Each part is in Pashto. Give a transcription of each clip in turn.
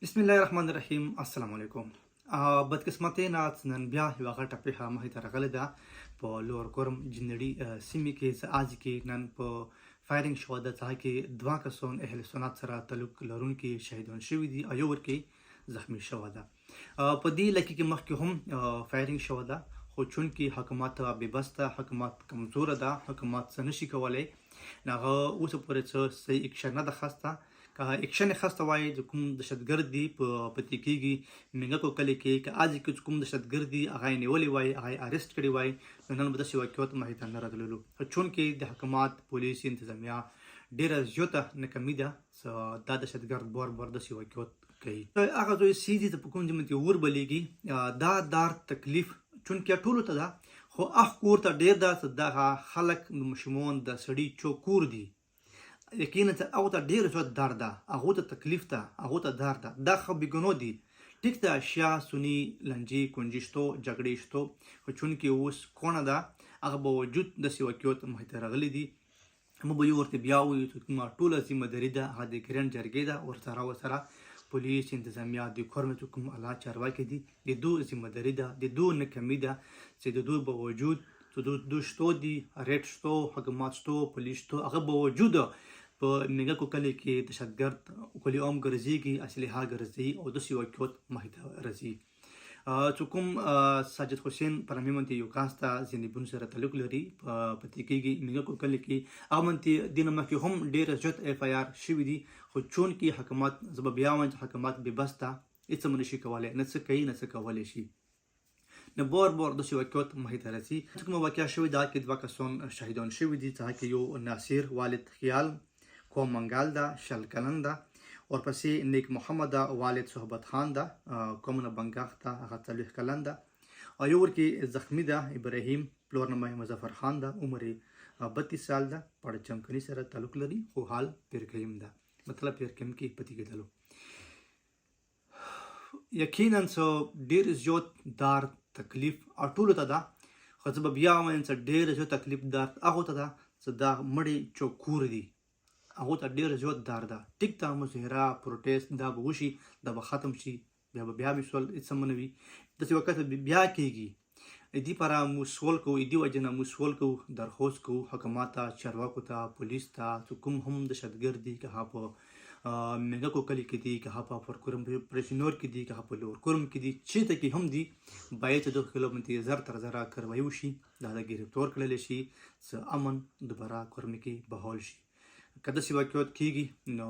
بسم الله الرحمن الرحیم. السلام علیکم. بدقسمتۍ نه نن بیا یوه غټه پیښه مخې ته راغلې ده په لور کورم جنډي سیمې کې چې آج کې نن په فایرینګ شوه ده، ځای کې دوه کسان اهل سنت سره تعلق لرونکي شهیدان شوي دي او یو ورکې زخمی شوی ده. په دې علاقې کې مخکې هم فایرینګ شوه ده، خو چونکې حکومت بېبس ده، حکومت کمزوره ده، حکومت څه نشي کولی، هغه اوسه پورې څه صحیح اکشن نه ده خسته. که اکشن خسته وای د کوم دهشتګرد دي په پتې کېږي منګکو کلي کې، که آج کې کوم دهشتګرد دي هغه یې نیولی وای، هغه یې اریسټ کړی وای، نو نن به داسې واقعات مخې ته نه راتللو. چونکې د حکومت پولیس انتظامیه ډېره زیاته ناکامي ده چې دا دهشتګرد بار بار داسې واقعات کوي. هغه زوی سیدي ته په کوم ځای کې اور بلیږي، دا دار تکلیف چونکې ټولو ته ده، خو اخ کور ته ډېر ده چې دغه خلک د ماشومان د سړي چوکور دي، یقینا هغه ته ډېر زیات درد ده، هغو ته تکلیف ده، هغو ته درد ده. دا خو بېګناه دي. ټیک ده، شیعه سني لانجې کونجې شته، جګړې شته، خو چونکې اوس کونه ده هغه باوجود داسې واقعات مخې ته راغلي دي. موږ به یو ورته بیا ووایو چې کومه ټوله ذمه داري ده هغه د ګرین جرګې ده، ورسره پولیس انتظامیه د کورم چې کوم اعلی چارواکي دي، د دوی ذمه داري ده، د دوی ناکامي ده چې د دوی باوجود چې دوی شته دي، ریټ شته، حکومت شته، پولیس شته، هغه باوجود په منګکو کلي کې دهشتګرد کلي عام ګرځېږي، اسلحه ګرځوي او داسې واقعات مخې ته راځي. چې کوم ساجد حسین په نامې باندې یو کس ته زینبون سره تعلق لري په پتې کېږي منګکو کلي کې، هغه باندې دې نه مخکې هم ډېره زیات ایف آی آر شوي دي، خو چونکې حکومت زه به بیا وایم چې حکومت بېبس ده، هېڅ هم نشي کولی، نه څه کوي نه څه کولی شي، نه بار بار داسې واقعات مخې ته راځي. چې کومه واقعه شوې ده کې دوه کسان شهیدان شوي دي، څه کې یو ناصر والد خیال کوم منګل ده 60 کلن ده، ورپسې نیک محمد والد صحبت خان ده کومه بنګاخ ده هغه 40 کلن ده، او یو ورکې زخمی ده ابراهیم پلور نامه مظفر خان ده، عمر 32 سال ده، پړ چمکني سره تعلق لري، خو حال پیرکیم ده، مطلب پیرکیم کې پتی کېدلو. یقینا څه ډېر زیات درد تکلیف ټولو ته ده، خو زه به بیا وایم چې ډېر زیات تکلیف درد هغو ته ده چې دا مړی چوکور دي، هغو ته ډېر زیات درد ده. ټیک ده، مظاهره پروټیست دا به وشي، دا به ختم شي، بیا به سول هېڅ هم نه وي، داسې وخت بیا کېږي. دې لپاره موږ سوال کوو، دې وجې نه موږ سوال کوو، درخواست کوو حکومت ته، چارواکو ته، پولیس ته، چې کوم هم دهشتګرد دي، که هغه په منګکو کلي کې دي، که هغه په فرکورم پرسینور کې دي، که هغه په لور کورم کې دي، چېرته کې هم دي، باید چې دغه خلاف باندې زر تر زره کاروایي وشي، د هغه ګرفتار کړلی شي چې امن دوباره کورم کې بحال شي. که داسې واقعات کېږي نو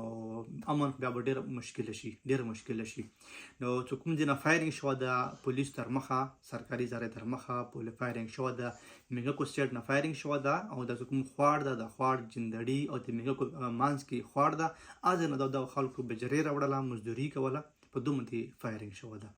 امن بیا به ډېر مشکله شي، ډېر مشکله شي. نو چې کوم ځای نه فایرینګ شوه ده، پولیس تر مخه، سرکاري ادارې تر مخه فایرینګ شوه ده، منګکو سټیټ نه فایرینګ شوه ده، او دا چې کوم خوار ده، د خوار جندړي او د منګکو منځ کې خوار ده، هغه ځای نه د خلکو بجرې راوړله، مزدوري کوله، په دوی باندې فایرینګ شوه ده.